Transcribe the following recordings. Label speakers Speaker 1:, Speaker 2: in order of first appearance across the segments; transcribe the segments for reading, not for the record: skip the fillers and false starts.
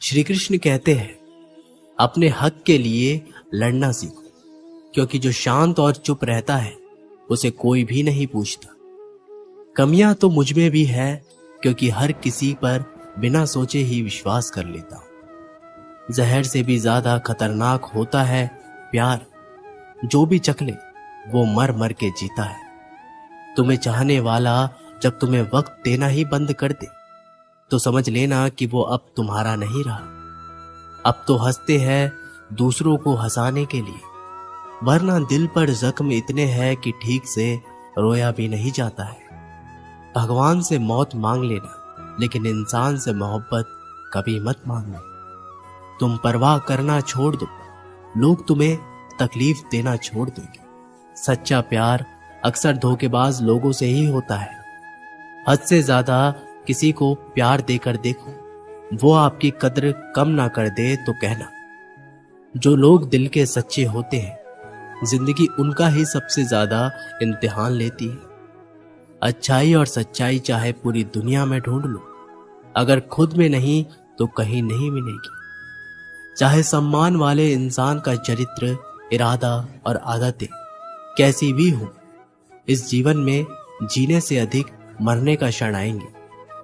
Speaker 1: श्री कृष्ण कहते हैं, अपने हक के लिए लड़ना सीखो, क्योंकि जो शांत और चुप रहता है उसे कोई भी नहीं पूछता। कमियां तो मुझ में भी है, क्योंकि हर किसी पर बिना सोचे ही विश्वास कर लेता हूं। जहर से भी ज्यादा खतरनाक होता है प्यार, जो भी चखले वो मर मर के जीता है। तुम्हें चाहने वाला जब तुम्हें वक्त देना ही बंद कर दे, तो समझ लेना कि वो अब तुम्हारा नहीं रहा। अब तो हंसते हैं दूसरों को हंसाने के लिए, वरना दिल पर जख्म इतने हैं कि ठीक से रोया भी नहीं जाता है। भगवान से मौत मांग लेना, लेकिन इंसान से मोहब्बत कभी मत मांगना। तुम परवाह करना छोड़ दो, लोग तुम्हें तकलीफ देना छोड़ देंगे। सच्चा प्यार अक्सर धोखेबाज लोगों से ही होता है। हद से ज्यादा किसी को प्यार देकर देखो, वो आपकी कद्र कम ना कर दे तो कहना। जो लोग दिल के सच्चे होते हैं, जिंदगी उनका ही सबसे ज्यादा इम्तिहान लेती है। अच्छाई और सच्चाई चाहे पूरी दुनिया में ढूंढ लो, अगर खुद में नहीं तो कहीं नहीं मिलेगी। चाहे सम्मान वाले इंसान का चरित्र, इरादा और आदतें कैसी भी हो, इस जीवन में जीने से अधिक मरने का क्षण आएंगे,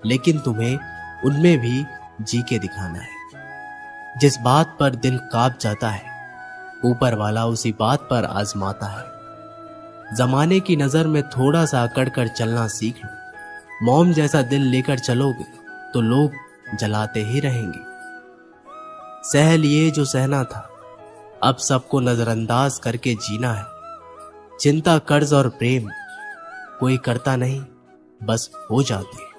Speaker 1: लेकिन तुम्हें उनमें भी जी के दिखाना है। जिस बात पर दिल कांप जाता है, ऊपर वाला उसी बात पर आजमाता है। जमाने की नजर में थोड़ा सा अकड़ कर चलना सीख लो। मोम जैसा दिल लेकर चलोगे तो लोग जलाते ही रहेंगे। सह लिए जो सहना था, अब सबको नजरअंदाज करके जीना है। चिंता, कर्ज और प्रेम कोई करता नहीं, बस हो जाते हैं।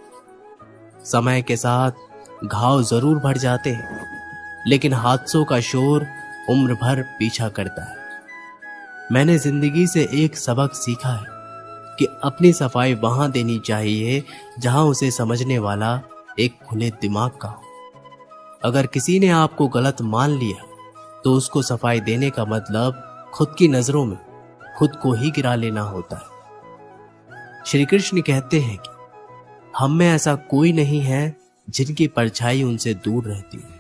Speaker 1: समय के साथ घाव जरूर भर जाते हैं, लेकिन हादसों का शोर उम्र भर पीछा करता है। मैंने जिंदगी से एक सबक सीखा है कि अपनी सफाई वहां देनी चाहिए जहां उसे समझने वाला एक खुले दिमाग का हो। अगर किसी ने आपको गलत मान लिया तो उसको सफाई देने का मतलब खुद की नजरों में खुद को ही गिरा लेना होता है। श्री कृष्ण कहते हैं कि हम में ऐसा कोई नहीं है जिनकी परछाई उनसे दूर रहती है।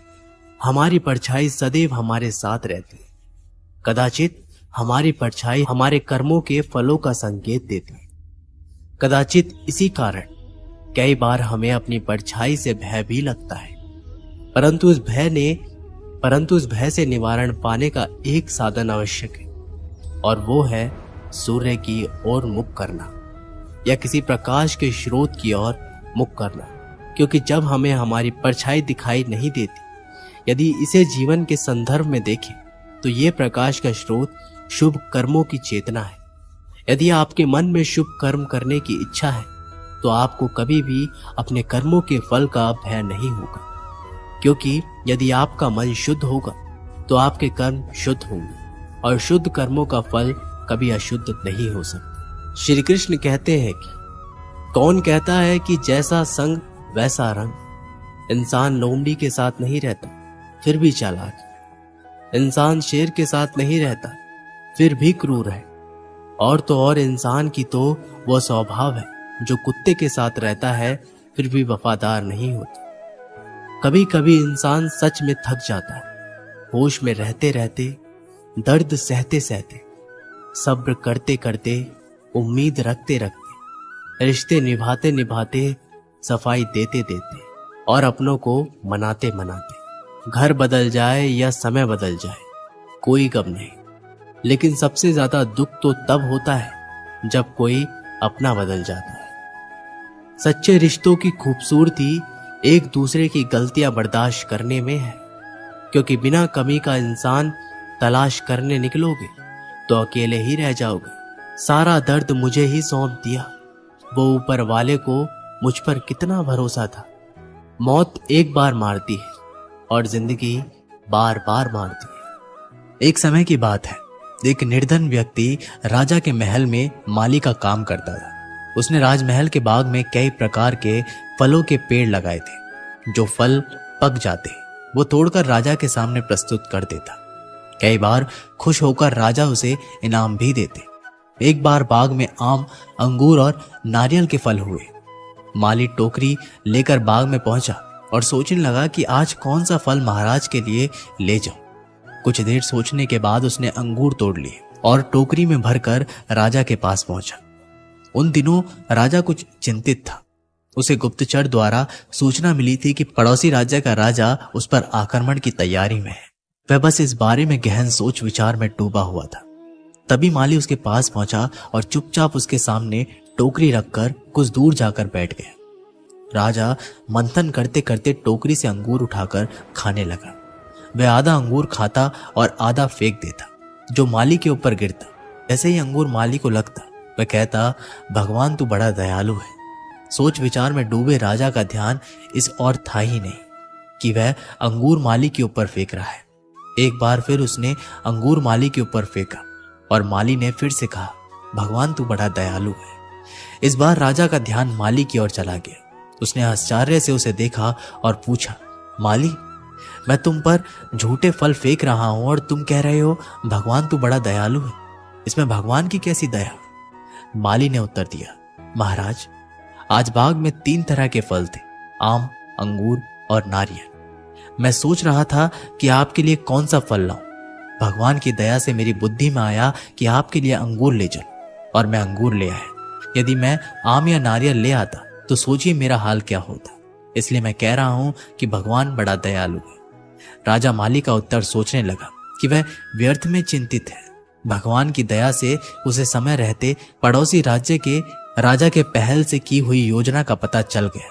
Speaker 1: हमारी परछाई सदैव हमारे साथ रहती है। कदाचित हमारी परछाई हमारे कर्मों के फलों का संकेत देती है। कदाचित इसी कारण कई बार हमें अपनी परछाई से भय भी लगता है, परंतु इस भय से निवारण पाने का एक साधन आवश्यक है, और वो है सूर्य की ओर मुख करना या किसी प्रकाश के स्रोत की ओर मुख करना। क्योंकि जब हमें हमारी परछाई दिखाई नहीं देती, यदि इसे जीवन के संदर्भ में देखें तो ये प्रकाश का स्रोत शुभ कर्मों की चेतना है। यदि आपके मन में शुभ कर्म करने की इच्छा है तो आपको कभी भी अपने कर्मों के फल का भय नहीं होगा, क्योंकि यदि आपका मन शुद्ध होगा तो आपके कर्म शुद्ध होंगे, और शुद्ध कर्मों का फल कभी अशुद्ध नहीं हो सकता। श्री कृष्ण कहते हैं कि कौन कहता है कि जैसा संग वैसा रंग। इंसान लोमड़ी के साथ नहीं रहता फिर भी चालाक, इंसान शेर के साथ नहीं रहता फिर भी क्रूर है, और तो और इंसान की तो वो स्वभाव है जो कुत्ते के साथ रहता है फिर भी वफादार नहीं होता। कभी कभी इंसान सच में थक जाता है, होश में रहते रहते, दर्द सहते सहते, सब्र करते करते, उम्मीद रखते रखते, रिश्ते निभाते निभाते, सफाई देते देते और अपनों को मनाते मनाते। घर बदल जाए या समय बदल जाए कोई गम नहीं, लेकिन सबसे ज्यादा दुख तो तब होता है जब कोई अपना बदल जाता है। सच्चे रिश्तों की खूबसूरती एक दूसरे की गलतियां बर्दाश्त करने में है, क्योंकि बिना कमी का इंसान तलाश करने निकलोगे तो अकेले ही रह जाओगे। सारा दर्द मुझे ही सौंप दिया, वो ऊपर वाले को मुझ पर कितना भरोसा था। मौत एक बार मारती है और जिंदगी बार बार मारती है। एक समय की बात है, एक निर्धन व्यक्ति राजा के महल में माली का काम करता था। उसने राजमहल के बाग में कई प्रकार के फलों के पेड़ लगाए थे। जो फल पक जाते वो तोड़कर राजा के सामने प्रस्तुत कर देता। कई बार खुश होकर राजा उसे इनाम भी देते। एक बार बाग में आम, अंगूर और नारियल के फल हुए। माली टोकरी लेकर बाग में पहुंचा
Speaker 2: और सोचने लगा कि आज कौन सा फल महाराज के लिए ले जाऊं। कुछ देर सोचने के बाद उसने अंगूर तोड़ लिए और टोकरी में भरकर राजा के पास पहुंचा। उन दिनों राजा कुछ चिंतित था। उसे गुप्तचर द्वारा सूचना मिली थी कि पड़ोसी राज्य का राजा उस पर आक्रमण की तैयारी में है। वह बस इस बारे में गहन सोच विचार में डूबा हुआ था। तभी माली उसके पास पहुंचा और चुपचाप उसके सामने टोकरी रखकर कुछ दूर जाकर बैठ गया। राजा मंथन करते करते टोकरी से अंगूर उठाकर खाने लगा। वह आधा अंगूर खाता और आधा फेंक देता, जो माली के ऊपर गिरता। जैसे ही अंगूर माली को लगता, वह कहता, भगवान तू बड़ा दयालु है। सोच विचार में डूबे राजा का ध्यान इस और था ही नहीं कि वह अंगूर माली के ऊपर फेंक रहा है। एक बार फिर उसने अंगूर माली के ऊपर फेंका और माली ने फिर से कहा, भगवान तू बड़ा दयालु है। इस बार राजा का ध्यान माली की ओर चला गया। उसने आश्चर्य से उसे देखा और पूछा, माली, मैं तुम पर झूठे फल फेंक रहा हूं और तुम कह रहे हो भगवान तू बड़ा दयालु है। इसमें भगवान की कैसी दया? माली ने उत्तर दिया, महाराज, आज बाग में 3 तरह के फल थे, आम, अंगूर और नारियल। मैं सोच रहा था कि आपके लिए कौन सा फल लाऊं। भगवान की दया से मेरी बुद्धि में आया कि आपके लिए अंगूर ले चलूं और मैं अंगूर ले आया। यदि मैं आम या नारियल ले आता तो सोचिए मेरा हाल क्या होता। इसलिए मैं कह रहा हूं कि भगवान बड़ा दयालु है। राजा माली का उत्तर सोचने लगा कि वह व्यर्थ में चिंतित है। भगवान की दया से उसे समय रहते पड़ोसी राज्य के राजा के पहल से की हुई योजना का पता चल गया।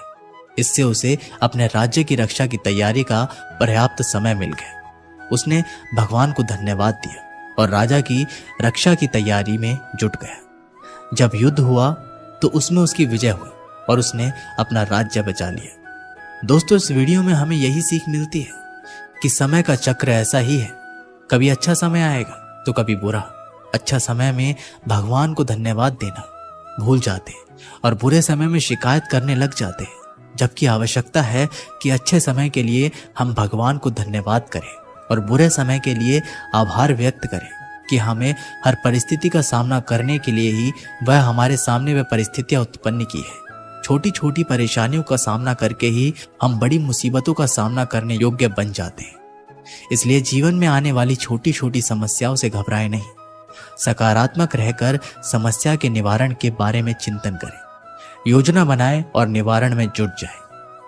Speaker 2: इससे उसे अपने राज्य की रक्षा की तैयारी का पर्याप्त समय मिल गया। उसने भगवान को धन्यवाद दिया और राजा की रक्षा की तैयारी में जुट गया। जब युद्ध हुआ तो उसमें उसकी विजय हुई और उसने अपना राज्य बचा लिया। दोस्तों, इस वीडियो में हमें यही सीख मिलती है कि समय का चक्र ऐसा ही है। कभी अच्छा समय आएगा तो कभी बुरा। अच्छा समय में भगवान को धन्यवाद देना भूल जाते और बुरे समय में शिकायत करने लग जाते हैं, जबकि आवश्यकता है कि अच्छे समय के लिए हम भगवान को धन्यवाद करें और बुरे समय के लिए आभार व्यक्त करें कि हमें हर परिस्थिति का सामना करने के लिए ही वह हमारे सामने वह परिस्थितियां उत्पन्न की है। छोटी छोटी परेशानियों का सामना करके ही हम बड़ी मुसीबतों का सामना करने योग्य बन जाते हैं। इसलिए जीवन में आने वाली छोटी छोटी समस्याओं से घबराएं नहीं। सकारात्मक रहकर समस्या के निवारण के बारे में चिंतन करें, योजना बनाएं और निवारण में जुट जाएं।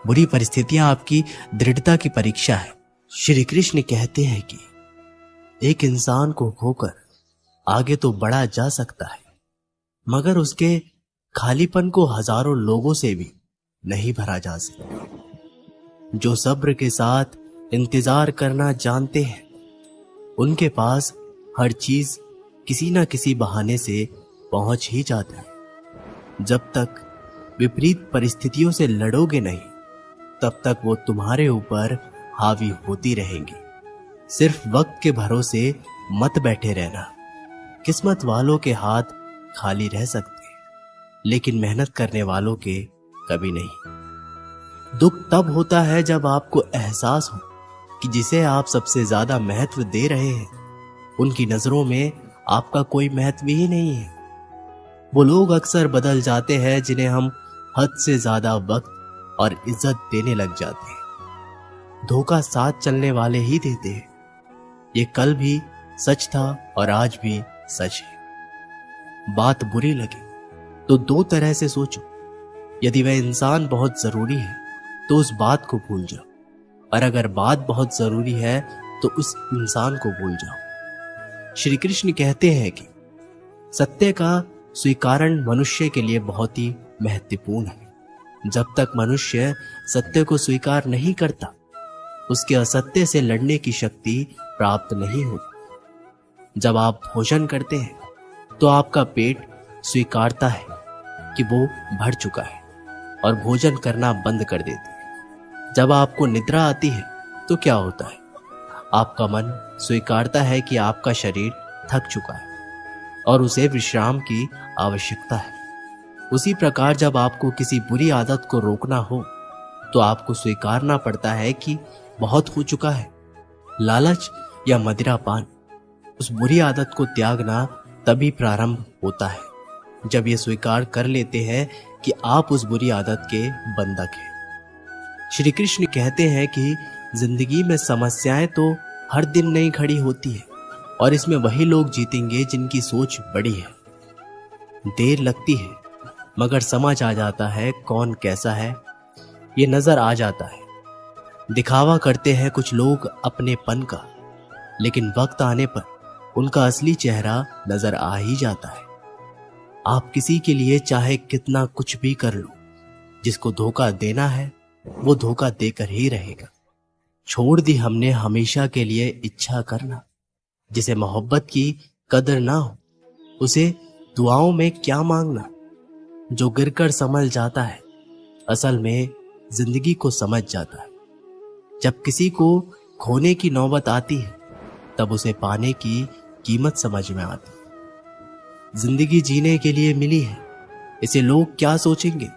Speaker 2: बुरी परिस्थितियां आपकी दृढ़ता की परीक्षा है।
Speaker 1: श्री कृष्ण कहते हैं कि एक इंसान को खोकर आगे तो बढ़ा जा सकता है, मगर उसके खालीपन को हजारों लोगों से भी नहीं भरा जा सकता। जो सब्र के साथ इंतजार करना जानते हैं, उनके पास हर चीज किसी ना किसी बहाने से पहुंच ही जाता है। जब तक विपरीत परिस्थितियों से लड़ोगे नहीं, तब तक वो तुम्हारे ऊपर हावी होती रहेंगी। सिर्फ वक्त के भरोसे मत बैठे रहना। किस्मत वालों के हाथ खाली रह सकते हैं, लेकिन मेहनत करने वालों के कभी नहीं। दुख तब होता है जब आपको एहसास हो कि जिसे आप सबसे ज्यादा महत्व दे रहे हैं, उनकी नजरों में आपका कोई महत्व ही नहीं है। वो लोग अक्सर बदल जाते हैं जिन्हें हम हद से ज्यादा वक्त और इज्जत देने लग जाते हैं। धोखा साथ चलने वाले ही देते हैं। ये कल भी सच था और आज भी सच है। बात बुरी लगे तो 2 तरह से सोचो। यदि वह इंसान बहुत जरूरी है तो उस बात को भूल जाओ, और अगर बात बहुत जरूरी है तो उस इंसान को भूल जाओ। श्री कृष्ण कहते हैं कि सत्य का स्वीकारण मनुष्य के लिए बहुत ही महत्वपूर्ण है। जब तक मनुष्य सत्य को स्वीकार नहीं करता, उसके असत्य से लड़ने की शक्ति प्राप्त नहीं होती। जब आप भोजन करते हैं तो आपका पेट स्वीकारता है कि वो भर चुका है और भोजन करना बंद कर देता है। जब आपको निद्रा आती है तो क्या होता है? आपका मन स्वीकारता है कि आपका शरीर थक चुका है और उसे विश्राम की आवश्यकता है। उसी प्रकार जब आपको किसी बुरी आदत को रोकना हो तो आपको स्वीकारना पड़ता है कि बहुत हो चुका है। लालच या मदिरापान, उस बुरी आदत को त्यागना तभी प्रारंभ होता है जब ये स्वीकार कर लेते हैं कि आप उस बुरी आदत के बंधक हैं। श्री कृष्ण कहते हैं कि जिंदगी में समस्याएं तो हर दिन नहीं खड़ी होती है और इसमें वही लोग जीतेंगे जिनकी सोच बड़ी है। देर लगती है मगर समझ आ जाता है कौन कैसा है, ये नजर आ जाता है। दिखावा करते हैं कुछ लोग अपनेपन का, लेकिन वक्त आने पर उनका असली चेहरा नजर आ ही जाता है। आप किसी के लिए चाहे कितना कुछ भी कर लो, जिसको धोखा देना है वो धोखा देकर ही रहेगा। छोड़ दी हमने हमेशा के लिए इच्छा करना, जिसे मोहब्बत की कदर ना हो उसे दुआओं में क्या मांगना। जो गिरकर संभल जाता है असल में जिंदगी को समझ जाता है। जब किसी को खोने की नौबत आती है तब उसे पाने की कीमत समझ में आती है। जिंदगी जीने के लिए मिली है, इसे लोग क्या सोचेंगे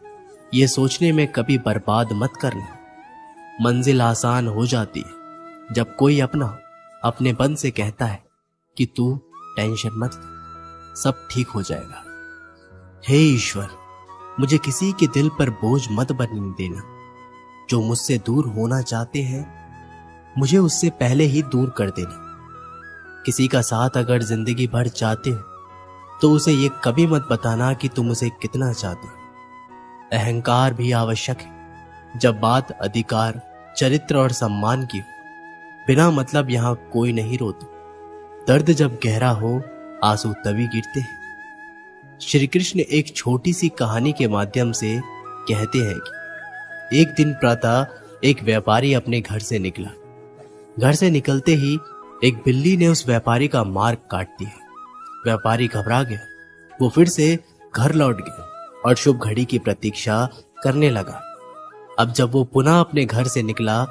Speaker 1: ये सोचने में कभी बर्बाद मत करना। मंजिल आसान हो जाती है जब कोई अपने बन से कहता है कि तू टेंशन मत ले, सब ठीक हो जाएगा। हे ईश्वर, मुझे किसी के दिल पर बोझ मत बनने देना। जो मुझसे दूर होना चाहते हैं मुझे उससे पहले ही दूर कर देना। किसी का साथ अगर जिंदगी भर चाहते हो तो उसे ये कभी मत बताना कि तुम उसे कितना चाहते हो। अहंकार भी आवश्यक है जब बात अधिकार, चरित्र और सम्मान की हो। बिना मतलब यहां कोई नहीं रोता। दर्द जब गहरा हो आंसू तभी गिरते हैं। श्री कृष्ण एक छोटी सी कहानी के माध्यम से कहते हैं कि एक दिन प्रातः एक व्यापारी अपने घर से निकला। घर से निकलते ही एक बिल्ली ने उस व्यापारी का मार्ग काट दिया। व्यापारी घबरा गया। वो फिर से घर लौट गया और शुभ घड़ी की प्रतीक्षा करने लगा। अब जब वो पुनः अपने घर से निकला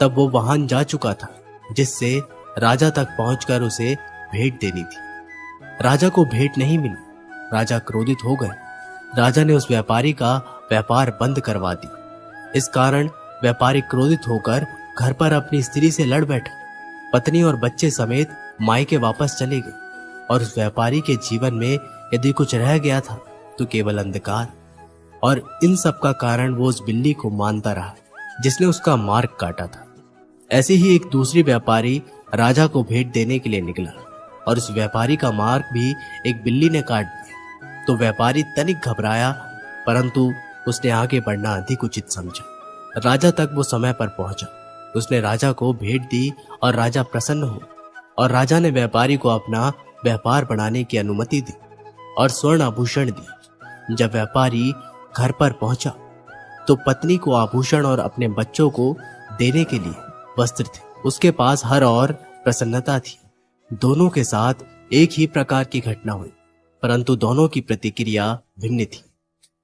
Speaker 1: तब वो वाहन जा चुका था जिससे राजा तक पहुंचकर उसे भेंट देनी थी। राजा को भेंट नहीं मिली। राजा क्रोधित हो गए। राजा ने उस व्यापारी का व्यापार बंद करवा दी। इस कारण व्यापारी क्रोधित होकर घर पर अपनी स्त्री से लड़ बैठा। पत्नी और बच्चे समेत मायके वापस चले गए और उस व्यापारी के जीवन में यदि कुछ रह गया था तो केवल अंधकार। और इन सब का कारण वो उस बिल्ली को मानता रहा जिसने उसका मार्ग काटा था। ऐसे ही एक दूसरी व्यापारी राजा को भेंट देने के लिए निकला और उस व्यापारी का मार्ग भी एक बिल्ली ने काट दिया। तो व्यापारी तनिक घबराया, परंतु उसने आगे बढ़ना अधिक उचित समझा। राजा तक वो समय पर पहुंचा। उसने राजा को भेंट दी और राजा प्रसन्न हो और राजा ने व्यापारी को अपना व्यापार बढ़ाने की अनुमति दी और स्वर्ण आभूषण दी। जब व्यापारी घर पर पहुंचा तो पत्नी को आभूषण और अपने बच्चों को देने के लिए वस्त्र थे। उसके पास हर और प्रसन्नता थी। दोनों के साथ एक ही प्रकार की घटना हुई, परंतु दोनों की प्रतिक्रिया भिन्न थी।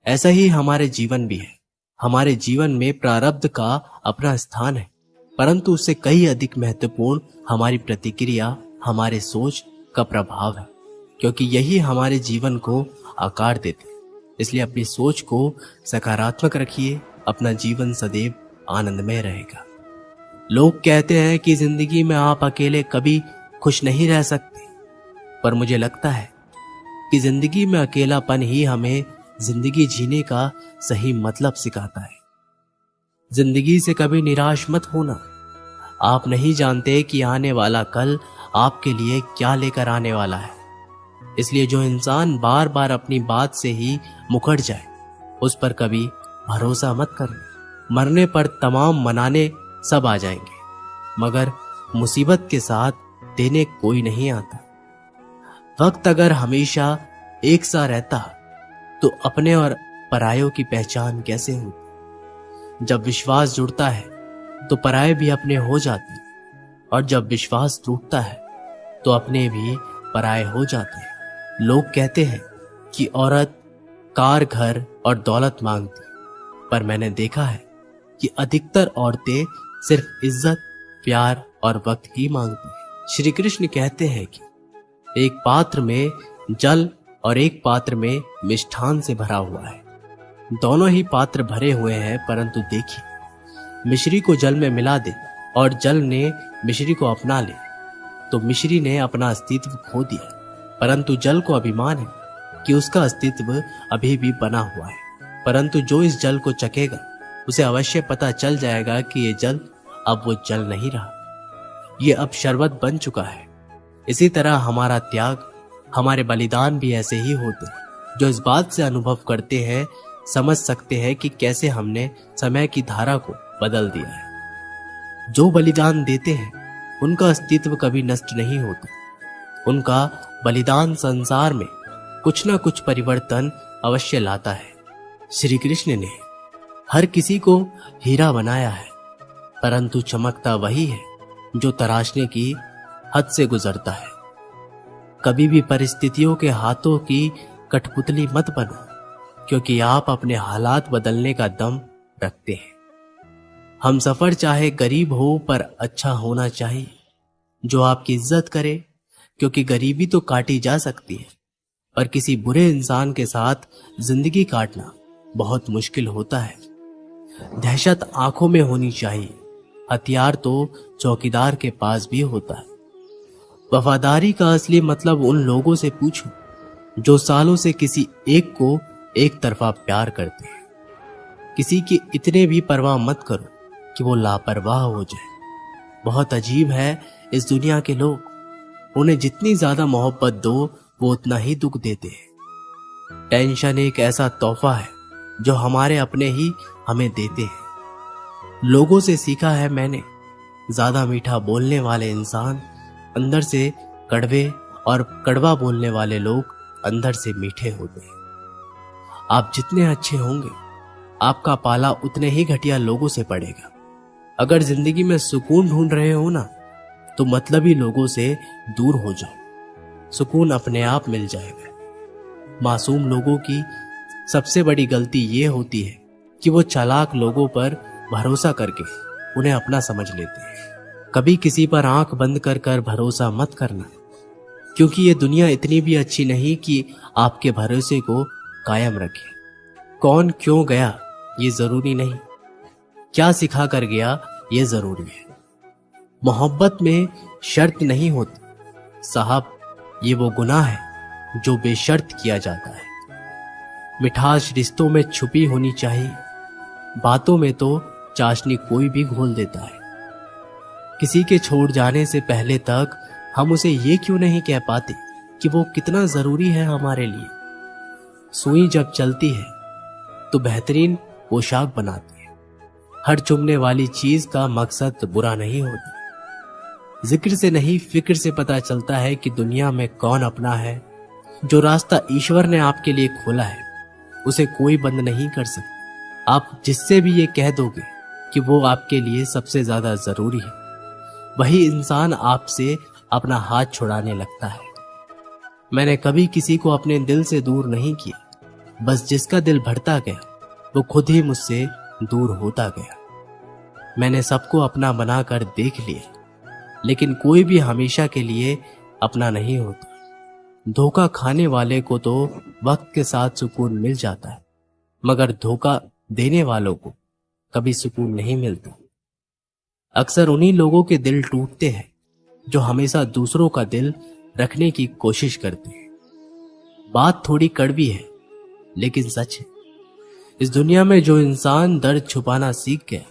Speaker 1: ऐसा ही हमारे जीवन भी है। हमारे जीवन में प्रारब्ध का अपना स्थान है, परंतु उससे कई अधिक महत्वपूर्ण हमारी प्रतिक्रिया, हमारे सोच का प्रभाव है, क्योंकि यही हमारे जीवन को आकार देते हैं। इसलिए अपनी सोच को सकारात्मक रखिए, अपना जीवन सदैव आनंदमय रहेगा। लोग कहते हैं कि जिंदगी में आप अकेले कभी खुश नहीं रह सकते, पर मुझे लगता है कि जिंदगी में अकेलापन ही हमें जिंदगी जीने का सही मतलब सिखाता है। जिंदगी से कभी निराश मत होना। आप नहीं जानते कि आने वाला कल आपके लिए क्या लेकर आने वाला है। इसलिए जो इंसान बार बार अपनी बात से ही मुकर जाए उस पर कभी भरोसा मत करना। मरने पर तमाम मनाने सब आ जाएंगे, मगर मुसीबत के साथ देने कोई नहीं आता। वक्त अगर हमेशा एक सा रहता तो अपने और परायों की पहचान कैसे होती। जब विश्वास जुड़ता है तो पराये भी अपने हो जाते, और जब विश्वास टूटता है तो अपने भी पराये हो जाते हैं। लोग कहते हैं कि औरत कार, घर और दौलत मांगती, पर मैंने देखा है कि अधिकतर औरतें सिर्फ इज्जत, प्यार और वक्त ही मांगती हैं। श्री कृष्ण कहते हैं कि एक पात्र में जल और एक पात्र में मिष्ठान से भरा हुआ है। दोनों ही पात्र भरे हुए हैं, परंतु देखिए, मिश्री को जल में मिला दे और जल ने मिश्री को अपना ले तो मिश्री ने अपना अस्तित्व खो दिया, परंतु जल को अभिमान है कि उसका अस्तित्व अभी भी बना हुआ है। परंतु जो इस जल को चखेगा उसे अवश्य पता चल जाएगा कि ये जल अब वो जल नहीं रहा, ये अब शरबत बन चुका है। इसी तरह हमारा त्याग, हमारे बलिदान भी ऐसे ही होते हैं, जो इस बात से अनुभव करते हैं, समझ सकते हैं कि कैसे हमने समय की धारा को बदल दिया है। जो बलिदान देते हैं उनका अस्तित्व कभी नष्ट नहीं होता। उनका बलिदान संसार में कुछ न कुछ परिवर्तन अवश्य लाता है। श्री कृष्ण ने हर किसी को हीरा बनाया है, परंतु चमकता वही है जो तराशने की हद से गुजरता है। कभी भी परिस्थितियों के हाथों की कठपुतली मत बनो, क्योंकि आप अपने हालात बदलने का दम रखते हैं। हम सफर चाहे गरीब हो पर अच्छा होना चाहिए, जो आपकी इज्जत करे, क्योंकि गरीबी तो काटी जा सकती है, पर किसी बुरे इंसान के साथ जिंदगी काटना बहुत मुश्किल होता है। दहशत आंखों में होनी चाहिए, हथियार तो चौकीदार के पास भी होता है। वफादारी का असली मतलब उन लोगों से पूछो जो सालों से किसी एक को एक तरफा प्यार करते हैं। किसी की इतने भी परवाह मत करो कि वो लापरवाह हो जाए। बहुत अजीब है इस दुनिया के लोग, उन्हें जितनी ज्यादा मोहब्बत दो वो उतना ही दुख देते हैं। टेंशन एक ऐसा तोहफा है जो हमारे अपने ही हमें देते हैं। लोगों से सीखा है मैंने, ज्यादा मीठा बोलने वाले इंसान अंदर से कड़वे और कड़वा बोलने वाले लोग अंदर से मीठे होते हैं। आप जितने अच्छे होंगे आपका पाला उतने ही घटिया लोगों से पड़ेगा। अगर जिंदगी में सुकून ढूंढ रहे हो ना, तो मतलबी लोगों से दूर हो जाओ, सुकून अपने आप मिल जाएगा। मासूम लोगों की सबसे बड़ी गलती ये होती है कि वो चालाक लोगों पर भरोसा करके उन्हें अपना समझ लेते हैं। कभी किसी पर आंख बंद कर कर भरोसा मत करना, क्योंकि ये दुनिया इतनी भी अच्छी नहीं कि आपके भरोसे को कायम रखे। कौन क्यों गया ये जरूरी नहीं, क्या सिखा कर गया ये जरूरी है। मोहब्बत में शर्त नहीं होती साहब, ये वो गुनाह है जो बेशर्त किया जाता है। मिठास रिश्तों में छुपी होनी चाहिए, बातों में तो चाशनी कोई भी घोल देता है। किसी के छोड़ जाने से पहले तक हम उसे ये क्यों नहीं कह पाते कि वो कितना जरूरी है हमारे लिए। सुई जब चलती है तो बेहतरीन पोशाक बनाती है। हर चुमने वाली चीज का मकसद बुरा नहीं होता। जिक्र से नहीं फिक्र से पता चलता है कि दुनिया में कौन अपना है। जो रास्ता ईश्वर ने आपके लिए खोला है उसे कोई बंद नहीं कर सकता। आप जिससे भी ये कह दोगे कि वो आपके लिए सबसे ज्यादा जरूरी है, वही इंसान आपसे अपना हाथ छुड़ाने लगता है। मैंने कभी किसी को अपने दिल से दूर नहीं किया, बस जिसका दिल भरता गया वो खुद ही मुझसे दूर होता गया। मैंने सबको अपना बनाकर देख लिया, लेकिन कोई भी हमेशा के लिए अपना नहीं होता। धोखा खाने वाले को तो वक्त के साथ सुकून मिल जाता है, मगर धोखा देने वालों को कभी सुकून नहीं मिलता। अक्सर उन्हीं लोगों के दिल टूटते हैं जो हमेशा दूसरों का दिल रखने की कोशिश करते हैं। बात थोड़ी कड़वी है लेकिन सच है। इस दुनिया में जो इंसान दर्द छुपाना सीख गया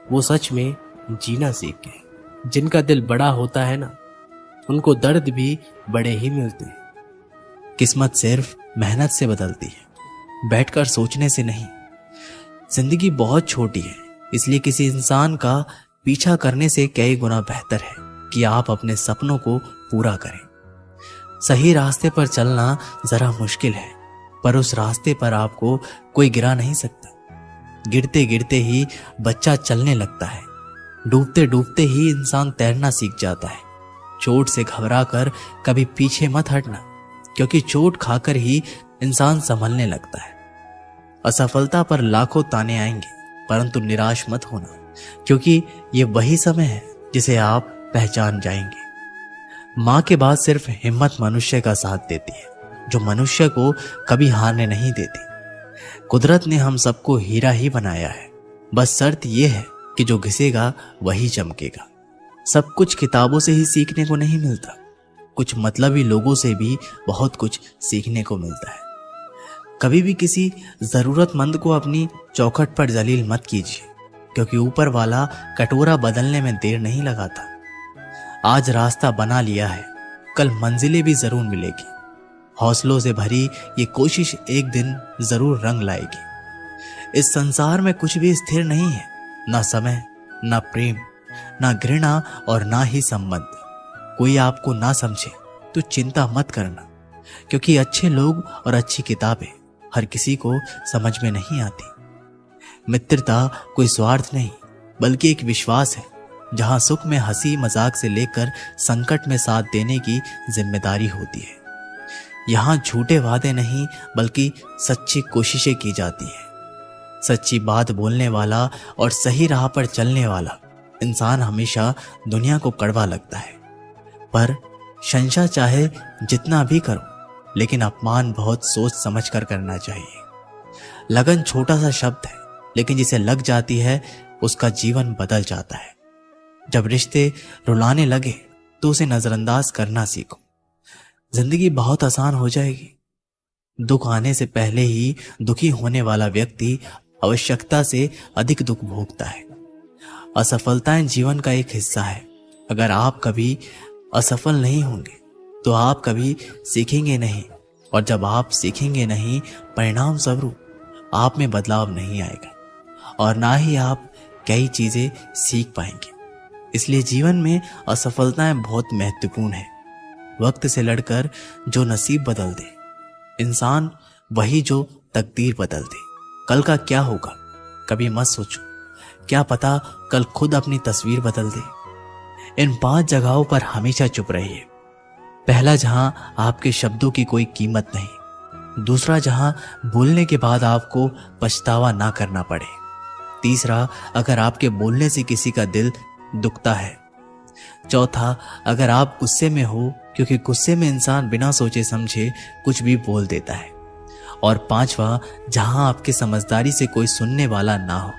Speaker 1: वो सच में जीना सीख गया। जिनका दिल बड़ा होता है ना, उनको दर्द भी बड़े ही मिलते हैं।
Speaker 2: किस्मत सिर्फ मेहनत से बदलती है, बैठकर सोचने से नहीं। जिंदगी बहुत छोटी है, इसलिए किसी इंसान का पीछा करने से कई गुना बेहतर है कि आप अपने सपनों को पूरा करें। सही रास्ते पर चलना जरा मुश्किल है, पर उस रास्ते पर आपको कोई गिरा नहीं सकता। गिरते गिरते ही बच्चा चलने लगता है, डूबते डूबते ही इंसान तैरना सीख जाता है। चोट से घबराकर कभी पीछे मत हटना, क्योंकि चोट खाकर ही इंसान संभलने लगता है। असफलता पर लाखों ताने आएंगे, परंतु निराश मत होना, क्योंकि ये वही समय है जिसे आप पहचान जाएंगे। माँ के बाद सिर्फ हिम्मत मनुष्य का साथ देती है, जो मनुष्य को कभी हारने नहीं देती। कुदरत ने हम सबको हीरा ही बनाया है, बस शर्त यह है कि जो घिसेगा वही चमकेगा। सब कुछ किताबों से ही सीखने को नहीं मिलता, कुछ मतलबी लोगों से भी बहुत कुछ सीखने को मिलता है। कभी भी किसी जरूरतमंद को अपनी चौखट पर जलील मत कीजिए, क्योंकि ऊपर वाला कटोरा बदलने में देर नहीं लगाता। आज रास्ता बना लिया है, कल मंजिलें भी जरूर मिलेगी। हौसलों से भरी ये कोशिश एक दिन जरूर रंग लाएगी। इस संसार में कुछ भी स्थिर नहीं है, ना समय, ना प्रेम, ना घृणा और ना ही संबंध। कोई आपको ना समझे तो चिंता मत करना, क्योंकि अच्छे लोग और अच्छी किताबें हर किसी को समझ में नहीं आती। मित्रता कोई स्वार्थ नहीं, बल्कि एक विश्वास है, जहां सुख में हंसी मजाक से लेकर संकट में साथ देने की जिम्मेदारी होती है। यहाँ झूठे वादे नहीं, बल्कि सच्ची कोशिशें की जाती हैं। सच्ची बात बोलने वाला और सही राह पर चलने वाला इंसान हमेशा दुनिया को कड़वा लगता है। पर शंशा चाहे जितना भी करो, लेकिन अपमान बहुत सोच समझ कर करना चाहिए। लगन छोटा सा शब्द है, लेकिन जिसे लग जाती है उसका जीवन बदल जाता है। जब रिश्ते रुलाने लगे तो उसे नजरअंदाज करना सीखो। जिंदगी बहुत आसान हो जाएगी। दुख आने से पहले ही दुखी होने वाला व्यक्ति आवश्यकता से अधिक दुख भोगता है। असफलताएं जीवन का एक हिस्सा है। अगर आप कभी असफल नहीं होंगे तो आप कभी सीखेंगे नहीं, और जब आप सीखेंगे नहीं, परिणाम स्वरूप आप में बदलाव नहीं आएगा और ना ही आप कई चीजें सीख पाएंगे। इसलिए जीवन में असफलताएं बहुत महत्वपूर्ण है। वक्त से लड़कर जो नसीब बदल दे इंसान, वही जो तकदीर बदल दे। कल का क्या होगा कभी मत सोचो, क्या पता कल खुद अपनी तस्वीर बदल दे। इन 5 जगहों पर हमेशा चुप रहिए। पहला, जहां आपके शब्दों की कोई कीमत नहीं। दूसरा, जहां बोलने के बाद आपको पछतावा ना करना पड़े। तीसरा, अगर आपके बोलने से किसी का दिल दुखता है। चौथा, अगर आप गुस्से में हो, क्योंकि गुस्से में इंसान बिना सोचे समझे कुछ भी बोल देता है। और पांचवा, जहां आपके समझदारी से कोई सुनने वाला ना हो।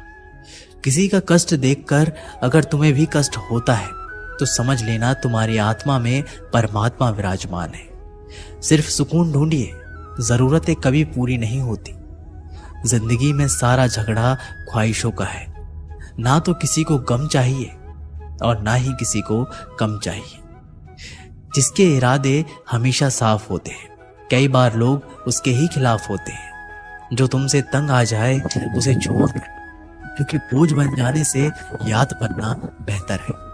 Speaker 2: किसी का कष्ट देखकर अगर तुम्हें भी कष्ट होता है तो समझ लेना तुम्हारी आत्मा में परमात्मा विराजमान है। सिर्फ सुकून ढूंढिए, जरूरतें कभी पूरी नहीं होती। जिंदगी में सारा झगड़ा ख्वाहिशों का है। ना तो किसी को गम चाहिए और ना ही किसी को कम चाहिए। जिसके इरादे हमेशा साफ होते हैं, कई बार लोग उसके ही खिलाफ होते हैं। जो तुमसे तंग आ जाए उसे छोड़ दो, क्योंकि बोझ बन जाने से याद बनना बेहतर है।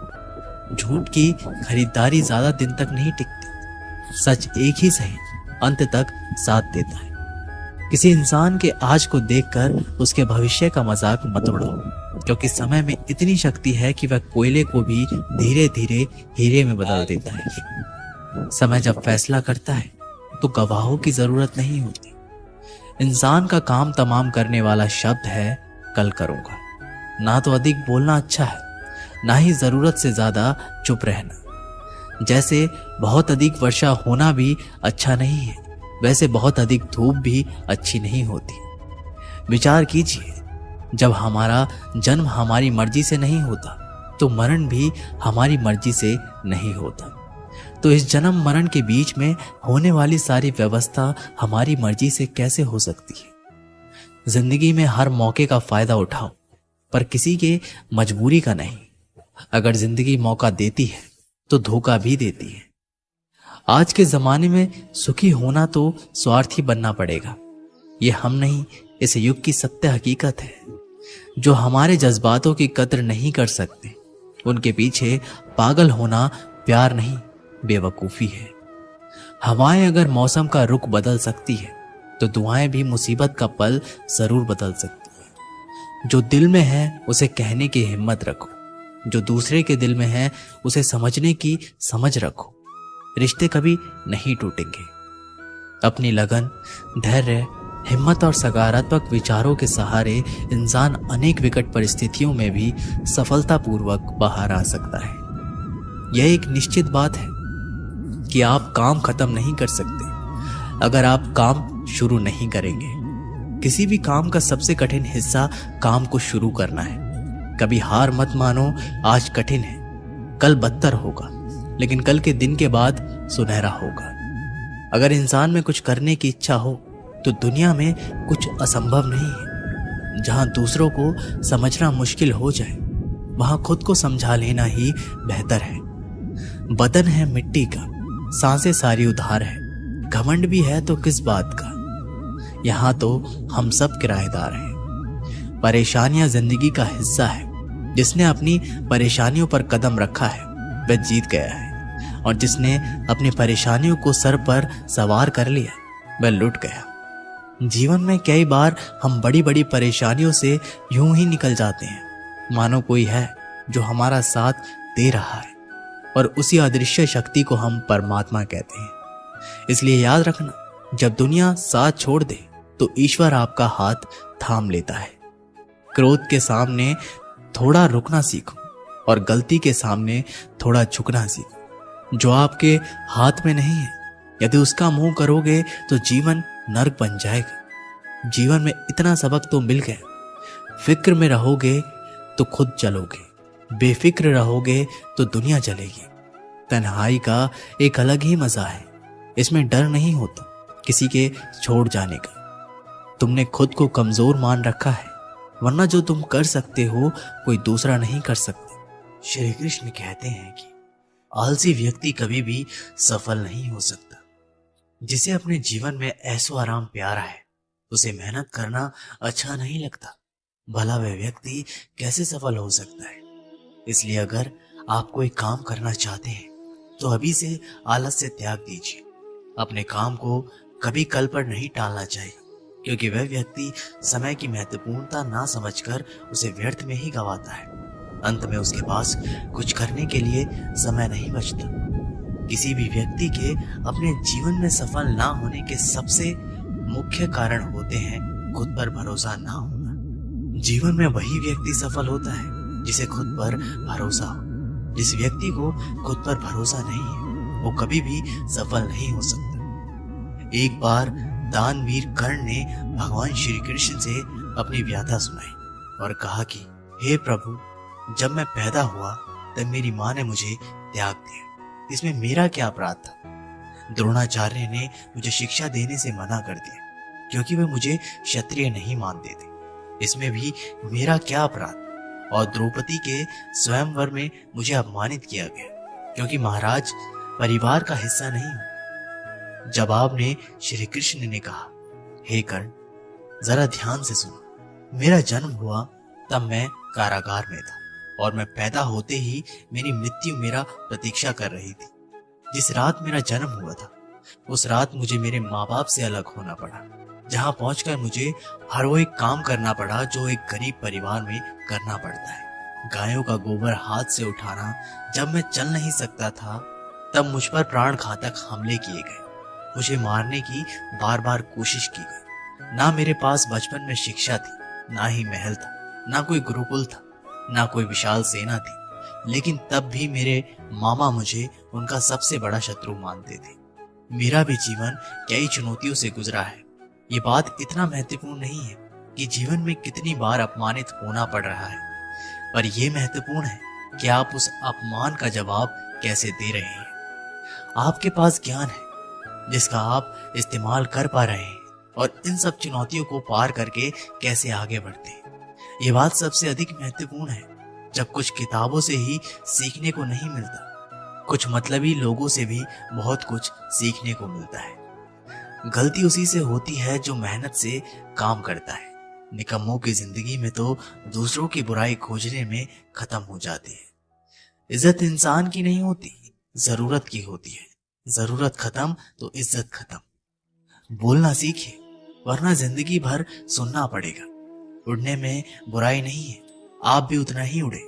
Speaker 2: झूठ की खरीदारी ज्यादा दिन तक नहीं टिकती। सच एक ही सही अंत तक साथ देता है। किसी इंसान के आज को देखकर उसके भविष्य का मजाक मत उड़ाओ, क्योंकि समय में इतनी शक्ति है कि वह कोयले को भी धीरे धीरे हीरे में बदल देता है। समय जब फैसला करता है तो गवाहों की जरूरत नहीं होती। इंसान का काम तमाम करने वाला शब्द है कल करूंगा। ना तो अधिक बोलना अच्छा है, ना ही जरूरत से ज्यादा चुप रहना। जैसे बहुत अधिक वर्षा होना भी अच्छा नहीं है, वैसे बहुत अधिक धूप भी अच्छी नहीं होती। विचार कीजिए, जब हमारा जन्म हमारी मर्जी से नहीं होता तो मरण भी हमारी मर्जी से नहीं होता। तो इस जन्म मरण के बीच में होने वाली सारी व्यवस्था हमारी मर्जी से कैसे हो सकती है? जिंदगी में हर मौके का फायदा उठाओ, पर किसी के मजबूरी का नहीं। अगर जिंदगी मौका देती है तो धोखा भी देती है। आज के जमाने में सुखी होना तो स्वार्थी बनना पड़ेगा। ये हम नहीं, इस युग की सत्य हकीकत है। जो हमारे जज्बातों की कद्र नहीं कर सकते, उनके पीछे पागल होना प्यार नहीं, बेवकूफी है। हवाएं अगर मौसम का रुख बदल सकती है तो दुआएं भी मुसीबत का पल जरूर बदल सकती है। जो दिल में है उसे कहने की हिम्मत रखो, जो दूसरे के दिल में है उसे समझने की समझ रखो। रिश्ते कभी नहीं टूटेंगे। अपनी लगन, धैर्य, हिम्मत और सकारात्मक विचारों के सहारे इंसान अनेक विकट परिस्थितियों में भी सफलतापूर्वक बाहर आ सकता है। यह एक निश्चित बात है कि आप काम खत्म नहीं कर सकते अगर आप काम शुरू नहीं करेंगे। किसी भी काम का सबसे कठिन हिस्सा काम को शुरू करना है। कभी हार मत मानो। आज कठिन है, कल बदतर होगा, लेकिन कल के दिन के बाद सुनहरा होगा। अगर इंसान में कुछ करने की इच्छा हो तो दुनिया में कुछ असंभव नहीं है। जहां दूसरों को समझना मुश्किल हो जाए, वहां खुद को समझा लेना ही बेहतर है। बदन है मिट्टी का, सांसें सारी उधार है, घमंड भी है तो किस बात का। यहां तो हम सब किराएदार हैं। परेशानियां जिंदगी का हिस्सा है। जिसने अपनी परेशानियों पर कदम रखा है वह जीत गया है, और जिसने अपनी परेशानियों को सर पर सवार कर लिया वह लुट गया। जीवन में कई बार हम बड़ी बड़ी परेशानियों से यूं ही निकल जाते हैं मानो कोई है जो हमारा साथ दे रहा है, और उसी अदृश्य शक्ति को हम परमात्मा कहते हैं। इसलिए याद रखना, जब दुनिया साथ छोड़ दे तो ईश्वर आपका हाथ थाम लेता है। क्रोध के सामने थोड़ा रुकना सीखो और गलती के सामने थोड़ा झुकना सीखो। जो आपके हाथ में नहीं है, यदि उसका मुंह करोगे तो जीवन नर्क बन जाएगा। जीवन में इतना सबक तो मिल गया। फिक्र में रहोगे तो खुद चलोगे, बेफिक्र रहोगे तो दुनिया चलेगी। तन्हाई का एक अलग ही मजा है। इसमें डर नहीं होता किसी के छोड़ जाने का। तुमने खुद को कमजोर मान रखा है, वरना जो तुम कर सकते हो कोई दूसरा नहीं कर सकता। श्री कृष्ण कहते हैं कि आलसी व्यक्ति कभी भी सफल नहीं हो सकता। जिसे अपने जीवन में ऐसो आराम प्यारा है, उसे मेहनत करना अच्छा नहीं लगता। भला वह व्यक्ति कैसे सफल हो सकता है। इसलिए अगर आप कोई काम करना चाहते हैं तो अभी से आलस से त्याग दीजिए। अपने काम को कभी कल पर नहीं टालना चाहिए, क्योंकि वह व्यक्ति समय की महत्वपूर्णता ना समझकर उसे व्यर्थ में ही गंवाता है। अंत में उसके पास कुछ करने के लिए समय नहीं बचता। किसी भी व्यक्ति के अपने जीवन में सफल ना होने के सबसे मुख्य कारण होते हैं खुद पर भरोसा ना होना। जीवन में वही व्यक्ति सफल होता है जिसे खुद पर भरोसा हो। जिस व्यक्ति को खुद पर भरोसा नहीं है वो कभी भी सफल नहीं हो सकता। एक बार दानवीर कर्ण ने भगवान श्री कृष्ण से अपनी व्यथा सुनाई और कहा कि हे प्रभु, जब मैं पैदा हुआ तब मेरी माँ ने मुझे त्याग दिया। इसमें मेरा क्या अपराध था। द्रोणाचार्य ने मुझे शिक्षा देने से मना कर दिया क्योंकि वे मुझे क्षत्रिय नहीं मानते थे। इसमें भी मेरा क्या अपराध। और द्रौपदी के स्वयंवर में मुझे अपमानित किया गया क्योंकि महाराज परिवार का हिस्सा नहीं हूं। जवाब में श्री कृष्ण ने कहा, हे कर्ण, जरा ध्यान से सुनो। मेरा जन्म हुआ तब मैं कारागार में था और मैं पैदा होते ही मेरी मृत्यु मेरा प्रतीक्षा कर रही थी। जिस रात मेरा जन्म हुआ था उस रात मुझे मेरे माँ बाप से अलग होना पड़ा, जहां पहुंचकर मुझे हर वो एक काम करना पड़ा जो एक गरीब परिवार में करना पड़ता है। गायों का गोबर हाथ से उठाना। जब मैं चल नहीं सकता था तब मुझ पर प्राण घातक हमले किए गए। मुझे मारने की बार बार कोशिश की गई। ना मेरे पास बचपन में शिक्षा थी, ना ही महल था, ना कोई गुरुकुल था, ना कोई विशाल सेना थी, लेकिन तब भी मेरे मामा मुझे उनका सबसे बड़ा शत्रु मानते थे। मेरा भी जीवन कई चुनौतियों से गुजरा है। ये बात इतना महत्वपूर्ण नहीं है कि जीवन में कितनी बार अपमानित होना पड़ रहा है, पर यह महत्वपूर्ण है कि आप उस अपमान का जवाब कैसे दे रहे हैं। आपके पास ज्ञान है जिसका आप इस्तेमाल कर पा रहे हैं, और इन सब चुनौतियों को पार करके कैसे आगे बढ़ते हैं। ये बात सबसे अधिक महत्वपूर्ण है जब कुछ किताबों से ही सीखने को नहीं मिलता, कुछ मतलबी लोगों से भी बहुत कुछ सीखने को मिलता है। गलती उसी से होती है जो मेहनत से काम करता है। निकम्मों की जिंदगी में तो दूसरों की बुराई खोजने में खत्म हो जाती है। इज्जत इंसान की नहीं होती, जरूरत की होती है। जरूरत खत्म तो इज्जत खत्म। बोलना सीखिए, वरना जिंदगी भर सुनना पड़ेगा। उड़ने में बुराई नहीं है, आप भी उतना ही उड़े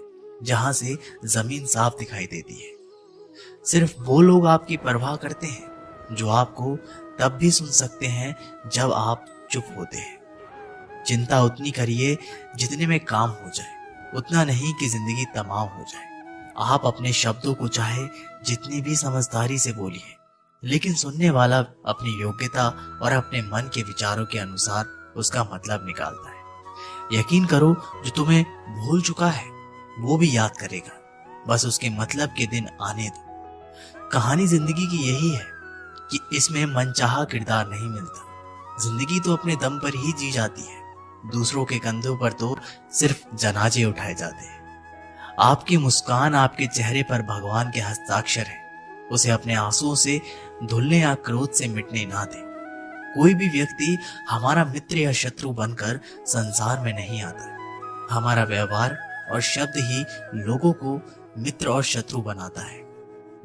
Speaker 2: जहां से जमीन साफ दिखाई देती है। सिर्फ वो लोग आपकी परवाह करते हैं जो आपको तब भी सुन सकते हैं जब आप चुप होते हैं। चिंता उतनी करिए जितने में काम हो जाए, उतना नहीं कि जिंदगी तमाम हो जाए। आप अपने शब्दों को चाहे जितनी भी समझदारी से बोलिए, लेकिन सुनने वाला अपनी योग्यता और अपने मन के विचारों के अनुसार उसका मतलब निकालता है। यकीन करो, जो तुम्हें भूल चुका है वो भी याद करेगा, बस उसके मतलब के दिन आने दो। कहानी जिंदगी की यही है कि इसमें मनचाहा किरदार नहीं मिलता, जिंदगी तो अपने दम पर ही जी जाती है, दूसरों के कंधों पर तो सिर्फ जनाजे उठाए जाते हैं। आपकी मुस्कान आपके चेहरे पर भगवान के हस्ताक्षर है, उसे अपने आंसुओं से धुलने या क्रोध से मिटने ना दें। कोई भी व्यक्ति हमारा मित्र या शत्रु बनकर संसार में नहीं आता। हमारा व्यवहार और शब्द ही लोगों को मित्र और शत्रु बनाता है।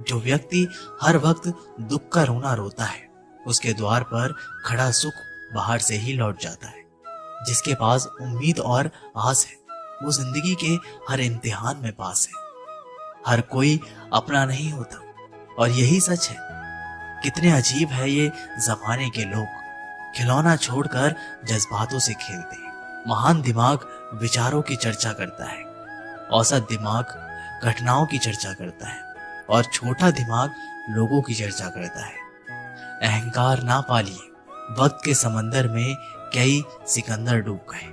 Speaker 2: जो व्यक्ति हर वक्त दुख का रोना रोता है, उसके द्वार पर खड़ा सुख बाहर से ही लौट जाता है। जिसके पास उम्मीद और आस है, वो जिंदगी के हर इम्तिहान में पास है। हर कोई अपना नहीं होता, और यही सच है। कितने अजीब है ये जमाने के लोग, खिलौना छोड़कर जज्बातों से खेलते हैं। महान दिमाग विचारों की चर्चा करता है, औसत दिमाग घटनाओं की चर्चा करता है, और छोटा दिमाग लोगों की चर्चा करता है। अहंकार ना पालिए, वक्त के समंदर में कई सिकंदर डूब गए।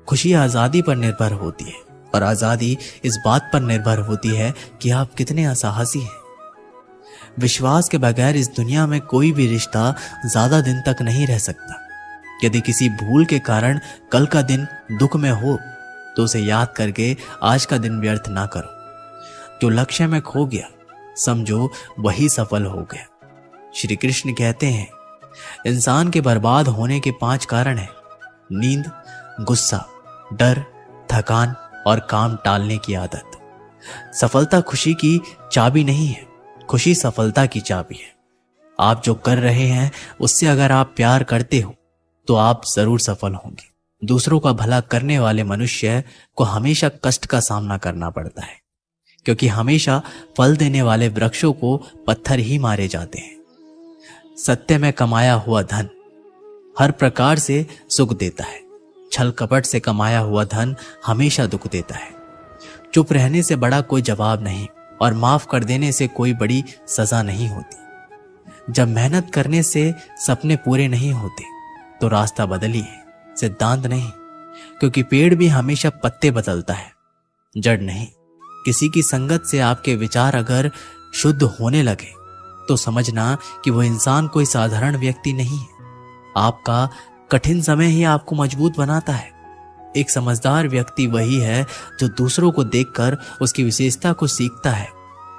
Speaker 2: खुशी आजादी पर निर्भर होती है, और आजादी इस बात पर निर्भर होती है कि आप कितने असाहसी हैं। विश्वास के बगैर इस दुनिया में कोई भी रिश्ता ज्यादा दिन तक नहीं रह सकता। यदि किसी भूल के कारण कल का दिन दुख में हो, तो उसे याद करके आज का दिन व्यर्थ ना करो। जो लक्ष्य में खो गया, समझो वही सफल हो गया। श्री कृष्ण कहते हैं, इंसान के बर्बाद होने के 5 कारण हैं: नींद, गुस्सा, डर, थकान और काम टालने की आदत। सफलता खुशी की चाबी नहीं है, खुशी सफलता की चाबी है। आप जो कर रहे हैं उससे अगर आप प्यार करते हो तो आप जरूर सफल होंगे। दूसरों का भला करने वाले मनुष्य को हमेशा कष्ट का सामना करना पड़ता है, क्योंकि हमेशा फल देने वाले वृक्षों को पत्थर ही मारे जाते हैं। सत्य में कमाया हुआ धन हर प्रकार से सुख देता है, छल कपट से कमाया हुआ धन हमेशा दुख देता है। चुप रहने से बड़ा कोई जवाब नहीं, और माफ कर देने से कोई बड़ी सजा नहीं होती। जब मेहनत करने से सपने पूरे नहीं होते तो रास्ता बदलिए, सिद्धांत नहीं, क्योंकि पेड़ भी हमेशा पत्ते बदलता है, जड़ नहीं। किसी की संगत से आपके विचार अगर शुद्ध होने लगे तो समझना कि वो इंसान कोई साधारण व्यक्ति नहीं है। आपका कठिन समय ही आपको मजबूत बनाता है। एक समझदार व्यक्ति वही है जो दूसरों को देखकर उसकी विशेषता को सीखता है,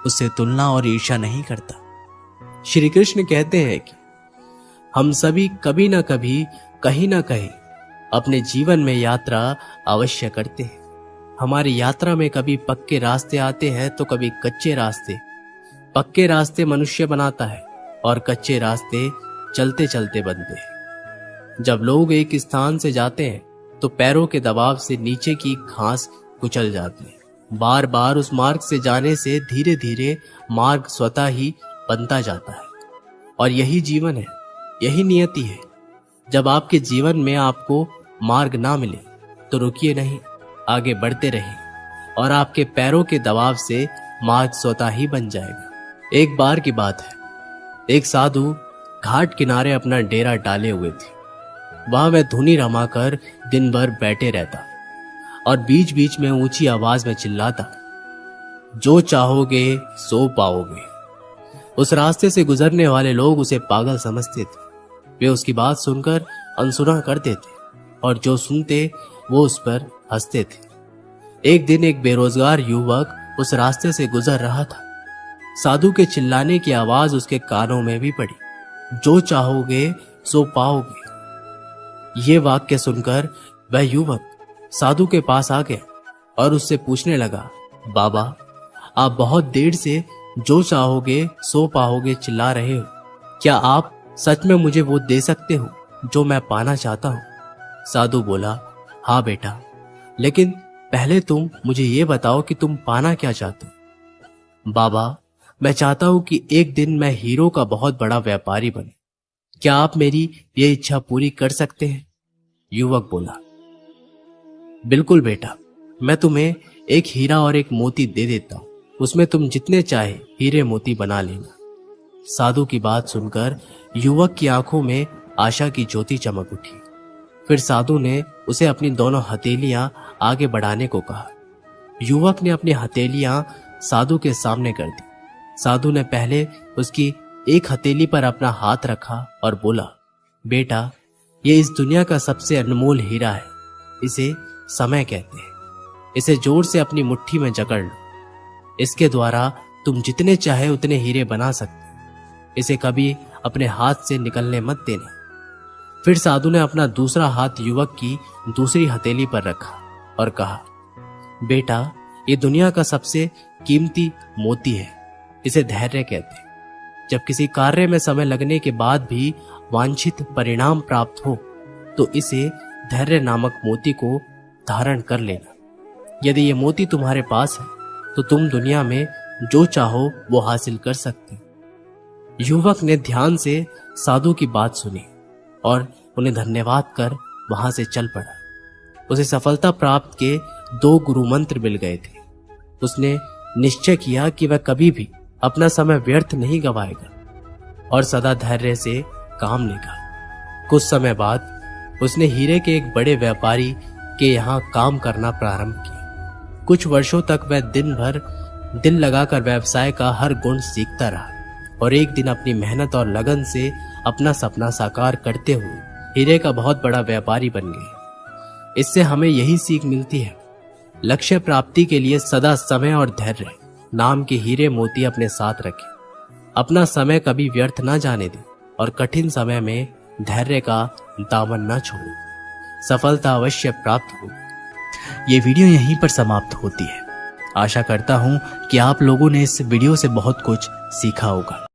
Speaker 2: उससे तुलना और ईर्ष्या नहीं करता।
Speaker 1: श्री कृष्ण कहते हैं कि हम सभी कभी ना कभी, कहीं ना कहीं अपने जीवन में यात्रा अवश्य करते हैं। हमारी यात्रा में कभी पक्के रास्ते आते हैं तो कभी कच्चे रास्ते। पक्के रास्ते मनुष्य बनाता है और कच्चे रास्ते चलते चलते बनते हैं। जब लोग एक स्थान से जाते हैं तो पैरों के दबाव से नीचे की घास कुचल जाती है। बार बार उस मार्ग से जाने से धीरे धीरे मार्ग स्वतः ही बनता जाता है। और यही जीवन है, यही नियति है। जब आपके जीवन में आपको मार्ग ना मिले तो रुकिए नहीं, आगे बढ़ते रहिए, और आपके पैरों के दबाव से मार्ग स्वतः ही बन जाएगा। एक बार की बात है, एक साधु घाट किनारे अपना डेरा डाले हुए थे। वहां वह धुनी रमाकर दिन भर बैठे रहता और बीच बीच में ऊंची आवाज में चिल्लाता, जो चाहोगे सो पाओगे। उस रास्ते से गुजरने वाले लोग उसे पागल समझते थे। वे उसकी बात सुनकर अनसुना करते थे, और जो सुनते वो उस पर हंसते थे। एक दिन एक बेरोजगार युवक उस रास्ते से गुजर रहा था। साधु के चिल्लाने की आवाज उसके कानों में भी पड़ी, जो चाहोगे सो पाओगे। ये वाक्य सुनकर वह युवक साधु के पास आ गया और उससे पूछने लगा, बाबा, आप बहुत देर से जो चाहोगे सो पाओगे चिल्ला रहे हो, क्या आप सच में मुझे वो दे सकते हो जो मैं पाना चाहता हूँ? साधु बोला, हाँ बेटा, लेकिन पहले तुम मुझे ये बताओ कि तुम पाना क्या चाहते हो? बाबा, मैं चाहता हूं कि एक दिन मैं हीरो का बहुत बड़ा व्यापारी बनूं। क्या आप मेरी ये इच्छा पूरी कर सकते हैं? युवक बोला, बिल्कुल बेटा, मैं तुम्हें एक हीरा और एक मोती दे देता हूं, उसमें तुम जितने चाहे हीरे मोती बना लेना। साधु की बात सुनकर युवक की आंखों में आशा की ज्योति चमक उठी। फिर साधु ने उसे अपनी दोनों हथेलियां आगे बढ़ाने को कहा। युवक ने अपनी हथेलियां साधु के सामने कर दी। साधु ने पहले उसकी एक हथेली पर अपना हाथ रखा और बोला, बेटा, ये इस दुनिया का सबसे अनमोल हीरा है। इसे समय कहते हैं। इसे जोर से अपनी मुट्ठी में जकड़ लो। इसके द्वारा तुम जितने चाहे उतने हीरे बना सकते हो। इसे कभी अपने हाथ से निकलने मत देना। फिर साधु ने अपना दूसरा हाथ युवक की दूसरी हथेली पर रखा और कहा, बेटा, ये दुनिया का सबसे कीमती मोती है। इसे धैर्य कहते हैं। जब किसी कार्य में समय लगने के बाद भी वांछित परिणाम प्राप्त हो तो इसे धैर्य नामक मोती को धारण कर लेना। यदि ये मोती तुम्हारे पास है तो तुम दुनिया में जो चाहो वो हासिल कर सकते हो। युवक ने ध्यान से साधु की बात सुनी और उन्हें धन्यवाद कर वहां से चल पड़ा। उसे सफलता प्राप्त के 2 गुरु मंत्र मिल गए थे। उसने निश्चय किया कि वह कभी भी अपना समय व्यर्थ नहीं गवाएगा और सदा धैर्य से काम लेगा। कुछ समय बाद उसने हीरे के एक बड़े व्यापारी के यहाँ काम करना प्रारंभ किया। कुछ वर्षों तक वह दिन भर दिल लगाकर व्यवसाय का हर गुण सीखता रहा और एक दिन अपनी मेहनत और लगन से अपना सपना साकार करते हुए हीरे का बहुत बड़ा व्यापारी बन गए। इससे हमें यही सीख मिलती है, लक्ष्य प्राप्ति के लिए सदा समय और धैर्य नाम के हीरे मोती अपने साथ रखें। अपना समय कभी व्यर्थ ना जाने दें और कठिन समय में धैर्य का दामन न छोड़ें। सफलता अवश्य प्राप्त होगी।
Speaker 2: ये वीडियो यहीं पर समाप्त होती है। आशा करता हूँ कि आप लोगों ने इस वीडियो से बहुत कुछ सीखा होगा।